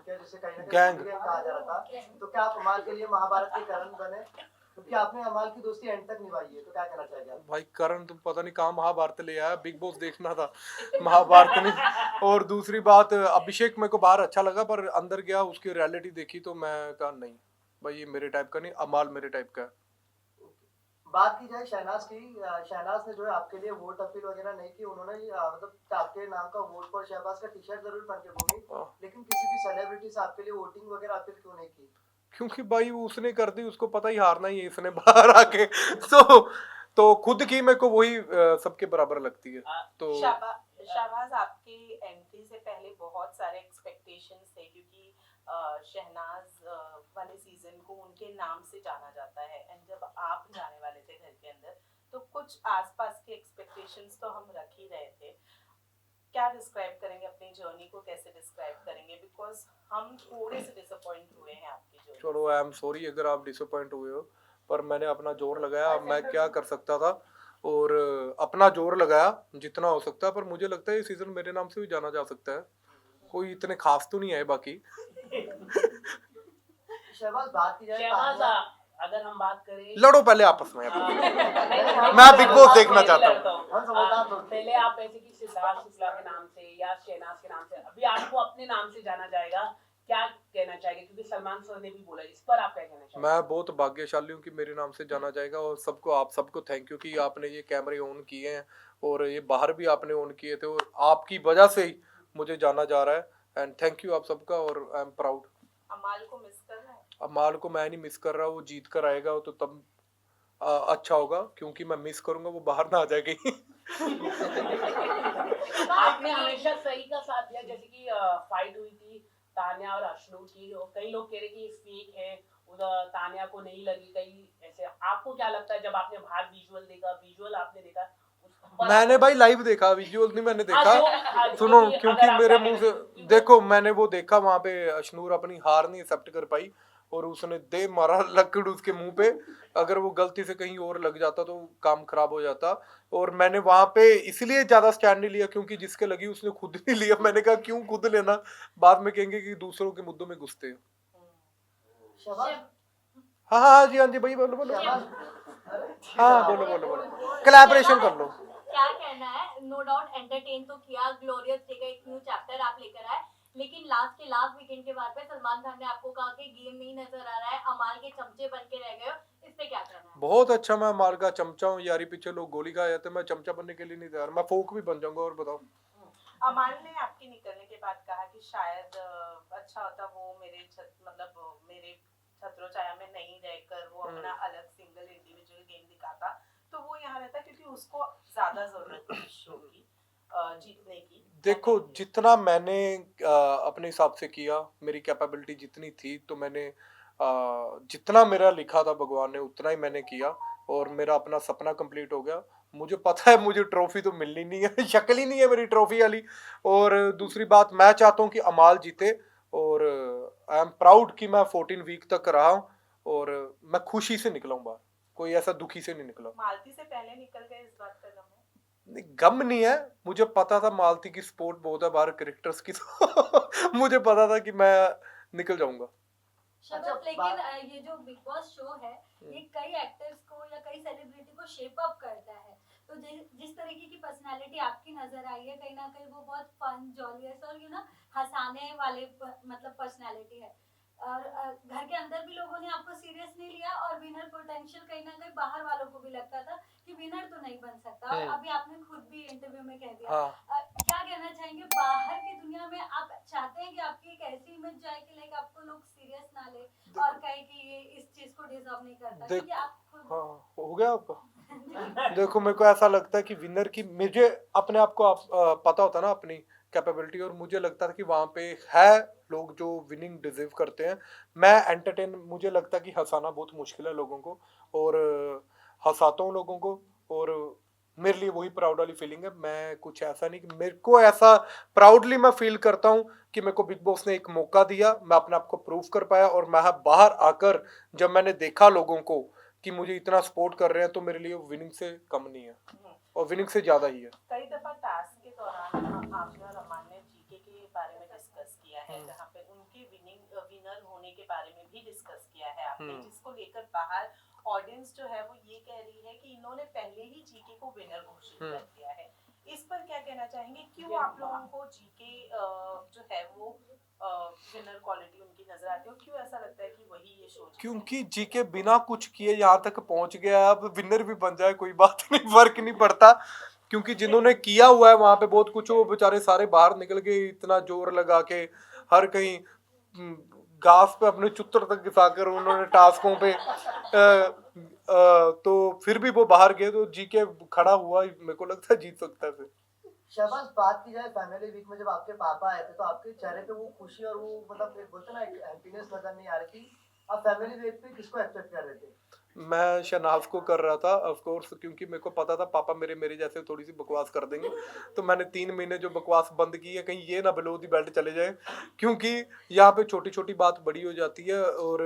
किया, जिसे कहीं ना गैंग कहीं कहा जा रहा था, तो क्या आप अमाल के लिए महाभारत के करण बने? क्योंकि आपने अमाल की दोस्ती एंड तक निभाई है, तो क्या कहना चाहेंगे आप? भाई करण तुम पता नहीं कहाँ महाभारत ले आया, बिग बॉस देखना था, महाभारत नहीं। और दूसरी बात, अभिषेक मेरे को बाहर अच्छा लगा, पर अंदर गया उसकी रियलिटी देखी तो मैं कहा नहीं भाई ये मेरे टाइप का नहीं, अमाल मेरे टाइप का है। बात की जाए शहनाज की, शहनाज ने जो है आपके लिए वोट अपील वगैरह नहीं की, उन्होंने मतलब आपके नाम का वोट फॉर शहबाज का टी शर्ट जरूर पहन के घूमी, हाँ, लेकिन किसी भी सेलिब्रिटी से आपके लिए वोटिंग वगैरह अपील क्यों नहीं की? क्योंकि भाई वो उसने कर दी, उसको पता ही हारना ही है इसने बाहर आके। तो खुद की मेरे को वही सबके बराबर लगती है। तो शाहबाज, आपकी एंट्री से पहले बहुत सारे एक्सपेक्टेशंस थे, क्योंकि शहनाज वाले सीजन को उनके नाम से जाना जाता है, एंड जब आप जाने वाले थे घर के अंदर तो कुछ आसपास के एक्सपेक्टेशंस तो हम रख ही रहे थे। क्या डिस्क्राइब करेंगे अपनी जर्नी को, कैसे डिस्क्राइब करेंगे, बिकॉज हम थोड़े से डिसअपॉइंट हुए हैं आपकी जर्नी। चलो आई एम सॉरी अगर आप डिसअपॉइंट हुए हो, पर मैंने अपना जोर लगाया, अब मैं क्या कर सकता था, और अपना जोर लगाया जितना हो सकता है, पर मुझे लगता है ये सीजन मेरे नाम से भी जाना जा सकता है, कोई इतने खास तो नहीं है बाकी। शहबाज, बात की जाए शहबाज, अगर हम बात करें, लड़ो पहले आपस में। नहीं, मैं बिग बॉस देखना चाहता हूँ। हम समझदार लोग। पहले आप ऐसे कि सिद्धार्थ शुक्ला के नाम से या शहनाज के नाम से, अभी आपको अपने नाम से जाना जाएगा, क्या कहना चाहेंगे? क्योंकि सलमान सर ने भी बोला, इस पर आप क्या कहना चाहेंगे? मैं बहुत भाग्यशाली हूँ कि मेरे नाम से जाना जाएगा, और सबको, आप सबको थैंक यू कि आपने ये कैमरे ऑन किए हैं और ये बाहर भी आपने ऑन किए थे, और आपकी वजह से ही मुझे जाना जा रहा है, एंड थैंक यू आप सबका, और आई एम प्राउड। अमाल को मिस कर रहा है? अमाल को मैं नहीं मिस कर रहा, वो जीत कर आएगा तो तब अच्छा होगा, क्योंकि मैं मिस करूंगा वो बाहर ना आ जाए कहीं। आपने हमेशा सही का साथ दिया, जैसे कि फाइट हुई थी तान्या और अशनू की, और कई लोग कह रहे कि फेक है, उधर तान्या को नहीं लगी, कई ऐसे, आपको क्या लगता है जब आपने बाहर विजुअल देखा, विजुअल आपने देखा? मैंने भाई लाइव देखा, विजुअल नहीं मैंने देखा। सुनो, क्योंकि क्योंकि अगर आप मेरे क्या मुंह से कहते हैं, देखो, मैंने वो देखा वहां पे अशनूर अपनी हार नहीं एक्सेप्ट कर पाई, और उसने दे मारा लकड़ उसके मुंह पे, अगर वो गलती से कहीं और लग जाता तो काम खराब हो जाता। और मैंने वहां पे इसलिए ज्यादा स्टैंड नहीं लिया क्योंकि जिसके लगी उसने खुद नहीं लिया, मैंने कहा क्यों खुद लेना, बाद में कहेंगे कि दूसरों के मुद्दों में घुसते हैं। शहबाज, हाँ हाँ जी, हाँ जी भाई, बोलो बोलो। शहबाज, हाँ बोलो बोलो बोलो, कोलैबोरेशन कर लो। क्या कहना है? नो डाउट एंटरटेन तो किया, ग्लोरियस डे का एक न्यू चैप्टर आप लेकर आए, लेकिन लास्ट वीकेंड के बाद पे सलमान खान ने आपको कहा कि गेम नहीं नजर आ रहा है, अमाल के चमचे बन के रह गए हो, इस पे क्या कहना है? बहुत अच्छा, मैं मार का चमचा हूँ यारी, पीछे लोग गोली खा जाते, मैं चमचा बनने के लिए नहीं तैयार, मैं फोक भी बन जाऊंगा। और बताओ। अमाल ने आपके निकलने के बाद कहा कि शायद अच्छा होता वो मेरे छत्रो छाया में नहीं रहकर वो अपना अलग सिंगल इंडिविजुअल गेम दिखाता, तो वो यहाँ रहता, क्योंकि उसको ज्यादा जरूरत थी शो की जीतने की। देखो, जितना मैंने अपने हिसाब से किया, मेरी कैपेबिलिटी जितनी थी, तो मैंने जितना मेरा लिखा था भगवान ने उतना ही मैंने किया, और मेरा अपना सपना कंप्लीट हो गया। मुझे पता है मुझे ट्रॉफी तो मिलनी नहीं है, शक्ल ही नहीं है मेरी ट्रॉफी वाली। और दूसरी बात, मैं चाहता हूँ कि अमाल जीते, और आई एम प्राउड कि मैं 14 वीक तक रहा हूँ, और मैं खुशी से निकला हूँ बाहर, कोई ऐसा दुखी से नहीं निकला। मालती से पहले निकल गए, इस बात का गम है? गम नहीं है, मुझे पता था मालती की सपोर्ट बहुत है बाहर क्रिकेटर्स की, तो मुझे पता था कि मैं निकल जाऊंगा। शहबाज, लेकिन ये जो बिग बॉस शो है, ये कई एक्टर्स को या कई सेलिब्रिटी को शेप अप करता है, तो जिस तरीके की पर्सनालिटी आपकी नजर आई है, कहीं ना कहीं वो बहुत फन, जॉलियस और हंसाने वाले मतलब पर्सनालिटी है, और घर के अंदर भी लोगों ने आपको सीरियस नहीं लिया, और विनर पोटेंशियल कहीं ना कहीं बाहर वालों को भी लगता था कि विनर तो नहीं बन सकता, और अभी आपने खुद भी इंटरव्यू में कह दिया। हाँ। क्या कहना चाहेंगे, बाहर की दुनिया में आप चाहते हैं कि आपकी एक ऐसी इमेज जाए कि लाइक आपको लोग सीरियस ना ले और कहे कि ये इस चीज को डिजर्व नहीं करता, क्योंकि आप खुद हाँ, हो गया आपका। देखो, मेरे को ऐसा लगता है कि विनर की, मुझे अपने आप को पता होता ना अपनी कैपेबिलिटी, और मुझे लगता था कि वहां पे है लोग जो विनिंग डिजर्व करते हैं। मैं एंटरटेन, मुझे लगता है कि हंसाना बहुत मुश्किल है लोगों को, और हंसाता हूँ लोगों को, और मेरे लिए वही प्राउड वाली फीलिंग है। मैं कुछ ऐसा नहीं कि मेरे को ऐसा प्राउडली मैं फील करता हूँ कि मेरे को बिग बॉस ने एक मौका दिया, मैं अपने आप को प्रूव कर पाया, और मैं बाहर आकर जब मैंने देखा लोगों को कि मुझे इतना सपोर्ट कर रहे हैं, तो मेरे लिए विनिंग से कम नहीं है, और विनिंग से ज्यादा ही है। कई दफा टास्क के दौरान आपने और अमान ने जीके के बारे में डिस्कस किया है, जहाँ पे उनके विनिंग बारे में भी डिस्कस किया है आपने, हम्म। जिसको लेकर बाहर ऑडियंस जो है वो ये कह रही है कि इन्होंने पहले ही जीके को विनर घोषित कर दिया है। इस पर क्या कहना चाहेंगे, क्यों आप लोगों को जीके जो है वो विनर क्वालिटी उनकी नजर आती है, और क्यों ऐसा लगता है कि वही ये शो क्योंकि जीके बिना कुछ किए यहाँ तक पहुंच गया है, अब विनर भी बन जाए कोई बात नहीं, फर्क नहीं पड़ता। क्योंकि जिन्होंने किया हुआ है वहां पे बहुत कुछ, वो बेचारे सारे बाहर निकल गए इतना जोर लगा के, हर कहीं घास पे अपने चुत्तर तक घिसाकर उन्होंने टास्कों पे तो फिर भी वो बाहर गए, तो जीके खड़ा हुआ, मेरे को लगता है जीत सकता है फिर। शहबाज, बात की जाए फैमिली वीक में जब आपके पापा आए थे तो आपके चेहरे पे वो खुशी और वो मतलब एक बोलते ना एक हैप्पीनेस नजर नहीं आ रही थी। आप फैमिली वीक पे किसको एक्सेप्ट कर रहे थे? मैं शहनाज को कर रहा था ऑफ कोर्स, क्योंकि मेरे को पता था पापा मेरे मेरे जैसे थोड़ी सी बकवास कर देंगे, तो मैंने 3 महीने जो बकवास बंद की है, कहीं ये ना बिलो दी बेल्ट चले जाए, क्योंकि यहाँ पे छोटी छोटी बात बड़ी हो जाती है। और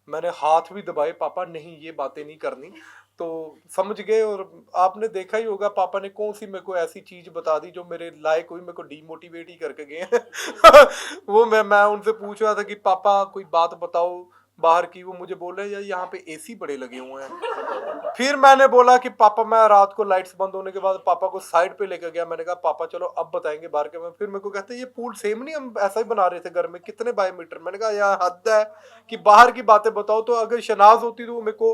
मैंने हाथ भी दबाए, पापा नहीं ये बातें नहीं करनी, तो समझ गए। और आपने देखा ही होगा पापा ने कौन सी मेरे को ऐसी चीज बता दी जो मेरे लायक हुई, मेरे को डीमोटिवेट ही करके गए। वो मैं उनसे पूछ रहा था कि पापा कोई बात बताओ बाहर की, वो मुझे बोल रहे हैं यार यहाँ पे एसी बड़े लगे हुए हैं। फिर मैंने बोला कि पापा, मैं रात को लाइट्स बंद होने के बाद पापा को साइड पे लेकर गया, मैंने कहा पापा चलो अब बताएंगे बाहर के में। फिर मेरे को कहते हैं ये पूल सेम नहीं, हम ऐसा ही बना रहे थे घर में, कितने बाय मीटर। मैंने कहा यार हद है कि बाहर की बातें बताओ। तो अगर शनाज होती तो वो मेरे को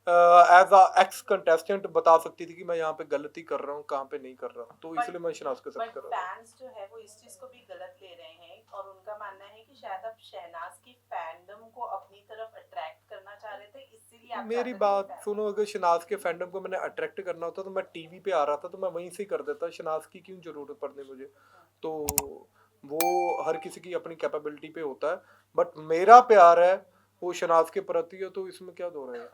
एज अ एक्स कंटेस्टेंट बता सकती थी कि मैं यहाँ पे गलती कर रहा हूँ, कहाँ पे नहीं कर रहा हूँ, तो इसलिए मैं शनाज के साथ कर रहा हूँ। फैंस जो है वो इस चीज को भी गलत ले रहे हैं, और उनका मानना है कि शायद आप शहनाज की फैंडम को अपनी तरफ अट्रैक्ट करना चाह रहे थे, इसीलिए आप मेरी चाहते थे बात fans- सुनो, अगर शनाज के फैंडम को मैंने अट्रैक्ट करना होता तो मैं टीवी पे आ रहा था, तो मैं वहीं से ही कर देता, शनाज की क्यों जरूरत पड़नी मुझे। तो वो हर किसी की अपनी कैपेबिलिटी पे होता है, बट मेरा प्यार है वो शनाज के प्रति है, तो इसमें क्या दो रहे हैं।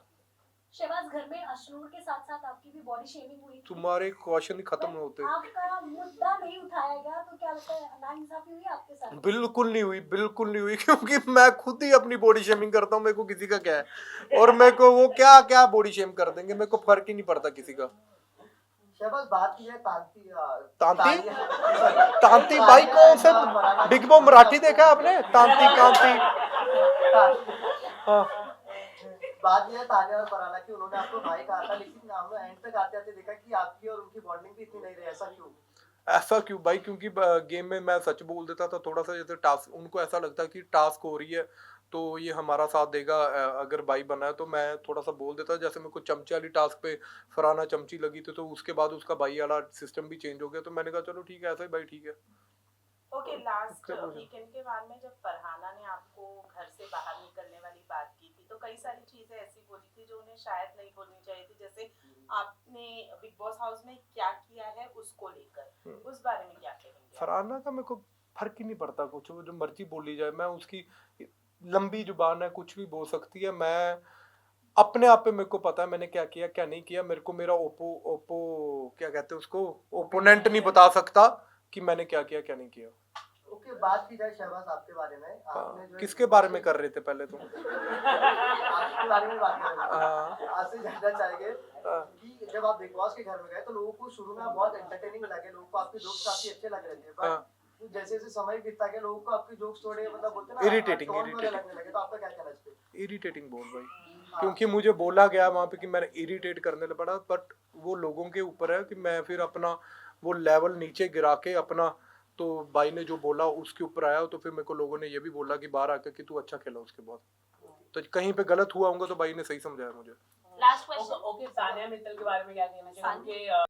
शहबाज, घर में अशनूर के साथ साथ आपकी भी बॉडी शेमिंग हुई थी। तुम्हारे क्वेश्चन ही खत्म नहीं होते। आपका मुद्दा नहीं उठाया गया तो क्या लगता है नाइंसाफी हुई आपके साथ? बिल्कुल नहीं हुई, बिल्कुल नहीं हुई, क्योंकि मैं खुद ही अपनी बॉडी शेमिंग करता हूँ, मेरे को किसी का क्या है, और मेरे को वो क्या क्या बॉडी शेम कर देंगे, मेरे को फर्क ही नहीं पड़ता किसी का। शहबाज, बात की जाए तांती तांती तानिया- तांती भाई कौन से तानिया- बिग बॉस मराठी देखा है आपने, तांती कांती। हाँ बात यह है तानिया और फरहाना की, उन्होंने आपको भाई कहा था, लेकिन हमने एंड तक आते आते देखा कि आपकी और उनकी बॉन्डिंग भी इतनी नहीं रही, ऐसा क्यों? ऐसा क्यों भाई, क्योंकि गेम में मैं सच बोल देता था थोड़ा सा, जैसे टास्क उनको ऐसा लगता कि टास्क हो रही है तो ये हमारा साथ देगा, अगर भाई बना है तो मैं थोड़ा सा बोल देता। जैसे मेरे को चमचे वाली टास्क पे फरहाना चमची लगी थी, तो उसके बाद उसका भाई वाला सिस्टम भी चेंज हो गया, तो मैंने कहा चलो ठीक है, ऐसा ही भाई ठीक है। ओके, लास्ट क्या बोल रहे हो? वीकेंड के बाद में जब फरहाना ने आपको घर से बाहर निकलने वाली बात की थी, तो कई सारी चीजें ऐसी बोली थी जो उन्हें शायद नहीं बोलनी चाहिए थी, जैसे आपने बिग बॉस हाउस में क्या किया है उसको लेकर, उस बारे में क्या कहेंगे? फरहाना का मेरे को फर्क ही नहीं पड़ता कुछ, वो जो मर्जी बोली जाए, मैं उसकी लंबी जुबान है, कुछ भी बोल सकती है। मैं अपने आप पे मेरे को पता है मैंने क्या किया क्या नहीं किया, मेरे को मेरा ओपो क्या कहते हैं उसको, ओपोनेंट नहीं बता सकता कि मैंने क्या किया क्या नहीं किया। ओके, बात की जाए शहबाज आपके बारे में, आपने जो किसके बारे में कर रहे थे पहले तो? आपके बारे में बात कर रहे हाँ। हैं, आपसे जानना चाहेंगे हाँ। कि जब आप बिग बॉस के घर में गए तो लोगों को शुरू में आप बहुत एंटरटेनिंग लगे, लोगों को आपके जोक्स काफी अच्छे लग रहे थे, हाँ। बट जैसे जैसे समय बीतता गया लोगों को आपके जोक्स थोड़े मतलब बोलते हैं ना Irritating, टोन वाले irritating। लगने लगे, तो आपका क्या कहना चाहिए? इरिटेटिंग बोल भाई, क्योंकि मुझे बोला गया वहां पे कि मैंने इरिटेट करने लगा पड़ा, बट वो लोगों के ऊपर है कि मैं फिर अपना वो लेवल नीचे गिरा के अपना, तो भाई ने जो बोला उसके ऊपर आया, तो फिर मेरे को लोगों ने ये भी बोला कि बाहर आकर कि तू अच्छा खेला उसके बाद, तो कहीं पे गलत हुआ होगा तो भाई ने सही समझाया मुझे। Last question. Okay, Sania Mittal के बारे में क्या कहना चाहिए? उनके